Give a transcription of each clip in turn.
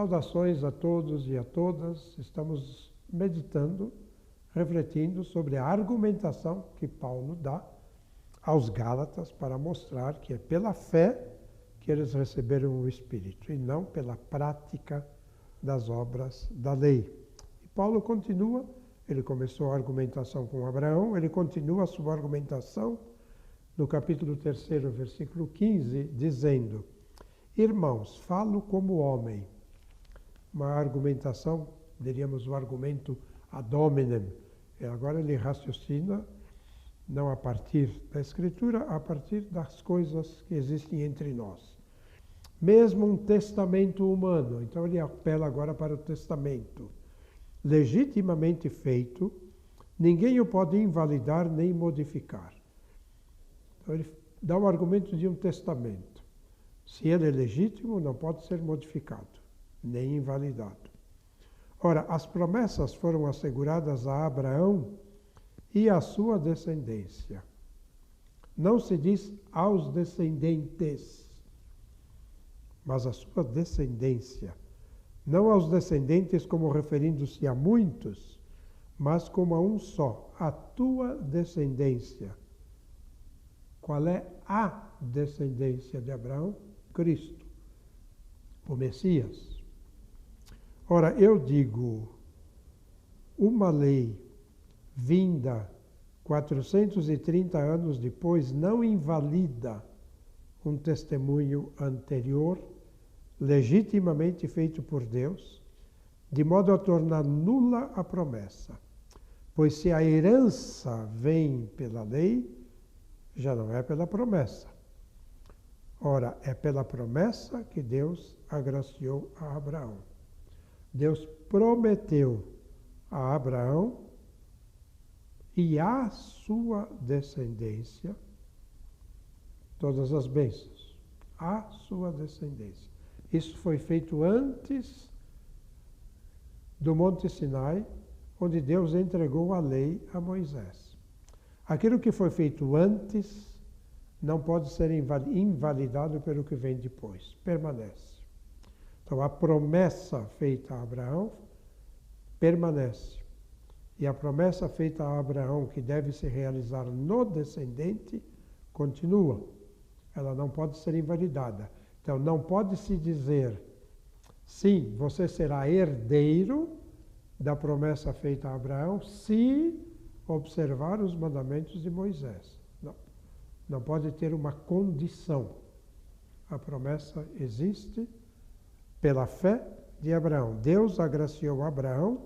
Saudações a todos e a todas. Estamos meditando, refletindo sobre a argumentação que Paulo dá aos Gálatas para mostrar que é pela fé que eles receberam o Espírito e não pela prática das obras da lei. E Paulo continua, ele começou a argumentação com Abraão, ele continua a sua argumentação no capítulo 3, versículo 15, dizendo: Irmãos, falo como homem. Uma argumentação, diríamos o argumento ad hominem. E agora ele raciocina não a partir da Escritura, a partir das coisas que existem entre nós. Mesmo um testamento humano, então ele apela agora para o testamento, legitimamente feito, ninguém o pode invalidar nem modificar. Então ele dá o argumento de um testamento. Se ele é legítimo, não pode ser modificado, nem invalidado. Ora, as promessas foram asseguradas a Abraão e à sua descendência. Não se diz aos descendentes, mas a sua descendência. Não aos descendentes como referindo-se a muitos, mas como a um só, a tua descendência. Qual é a descendência de Abraão? Cristo, o Messias. Ora, eu digo, uma lei vinda 430 anos depois não invalida um testemunho anterior, legitimamente feito por Deus, de modo a tornar nula a promessa. Pois se a herança vem pela lei, já não é pela promessa. Ora, é pela promessa que Deus agraciou a Abraão. Deus prometeu a Abraão e à sua descendência todas as bênçãos. À sua descendência. Isso foi feito antes do Monte Sinai, onde Deus entregou a lei a Moisés. Aquilo que foi feito antes não pode ser invalidado pelo que vem depois, permanece. Então, a promessa feita a Abraão permanece. E a promessa feita a Abraão, que deve se realizar no descendente, continua. Ela não pode ser invalidada. Então, não pode se dizer, sim, você será herdeiro da promessa feita a Abraão, se observar os mandamentos de Moisés. Não. Não pode ter uma condição. A promessa existe pela fé de Abraão. Deus agraciou Abraão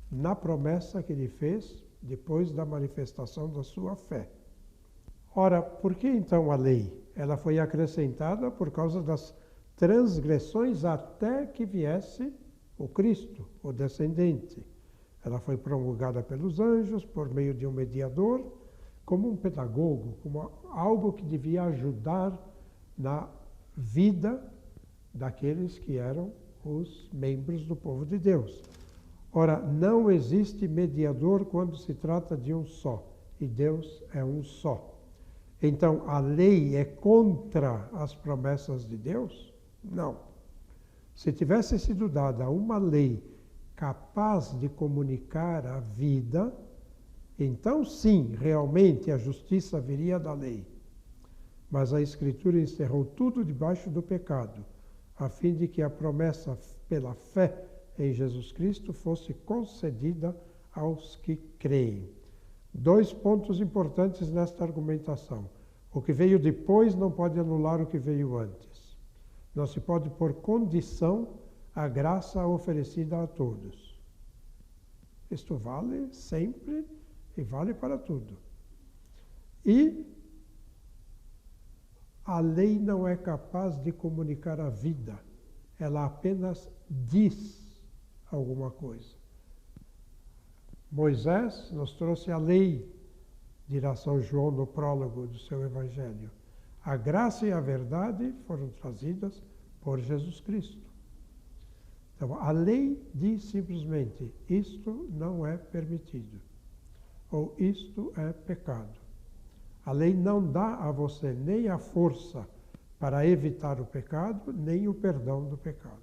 na promessa que ele fez depois da manifestação da sua fé. Ora, por que então a lei? Ela foi acrescentada por causa das transgressões até que viesse o Cristo, o descendente. Ela foi promulgada pelos anjos por meio de um mediador, como um pedagogo, como algo que devia ajudar na vida daqueles que eram os membros do povo de Deus. Ora, não existe mediador quando se trata de um só, e Deus é um só. Então, a lei é contra as promessas de Deus? Não. Se tivesse sido dada uma lei capaz de comunicar a vida, então sim, realmente a justiça viria da lei. Mas a Escritura encerrou tudo debaixo do pecado, a fim de que a promessa pela fé em Jesus Cristo fosse concedida aos que creem. Dois pontos importantes nesta argumentação. O que veio depois não pode anular o que veio antes. Não se pode pôr condição à graça oferecida a todos. Isto vale sempre e vale para tudo. E a lei não é capaz de comunicar a vida. Ela apenas diz alguma coisa. Moisés nos trouxe a lei, dirá São João no prólogo do seu Evangelho. A graça e a verdade foram trazidas por Jesus Cristo. Então, a lei diz simplesmente, isto não é permitido, ou isto é pecado. A lei não dá a você nem a força para evitar o pecado, nem o perdão do pecado.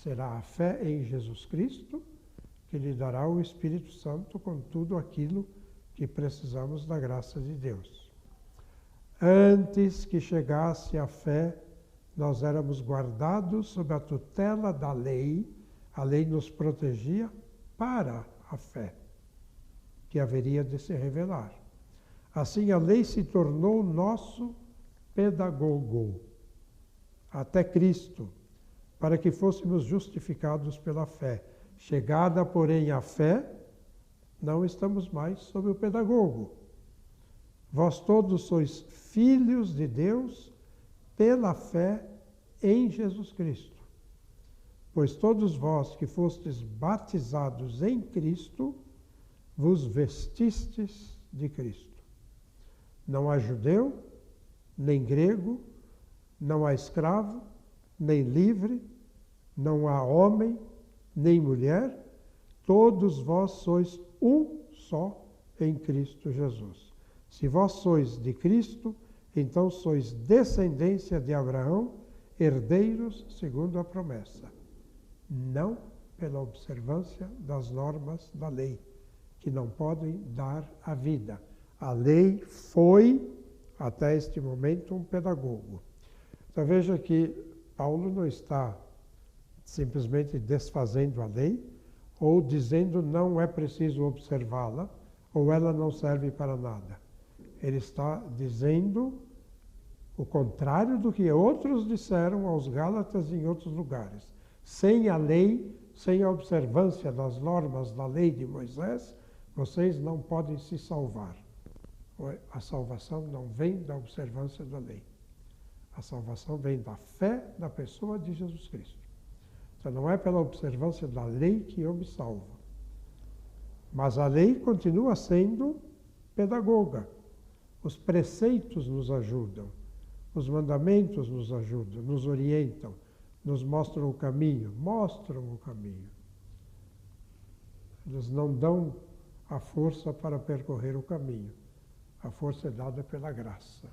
Será a fé em Jesus Cristo que lhe dará o Espírito Santo com tudo aquilo que precisamos da graça de Deus. Antes que chegasse a fé, nós éramos guardados sob a tutela da lei. A lei nos protegia para a fé, que haveria de se revelar. Assim, a lei se tornou nosso pedagogo, até Cristo, para que fôssemos justificados pela fé. Chegada, porém, a fé, não estamos mais sob o pedagogo. Vós todos sois filhos de Deus pela fé em Jesus Cristo. Pois todos vós que fostes batizados em Cristo, vos vestistes de Cristo. Não há judeu, nem grego, não há escravo, nem livre, não há homem, nem mulher, todos vós sois um só em Cristo Jesus. Se vós sois de Cristo, então sois descendência de Abraão, herdeiros segundo a promessa. Não pela observância das normas da lei, que não podem dar a vida. A lei foi, até este momento, um pedagogo. Então veja que Paulo não está simplesmente desfazendo a lei, ou dizendo não é preciso observá-la, ou ela não serve para nada. Ele está dizendo o contrário do que outros disseram aos Gálatas em outros lugares. Sem a lei, sem a observância das normas da lei de Moisés, vocês não podem se salvar. A salvação não vem da observância da lei. A salvação vem da fé da pessoa de Jesus Cristo. Então não é pela observância da lei que eu me salvo. Mas a lei continua sendo pedagoga. Os preceitos nos ajudam, os mandamentos nos ajudam, nos orientam, nos mostram o caminho, Eles não dão a força para percorrer o caminho. A força é dada pela graça.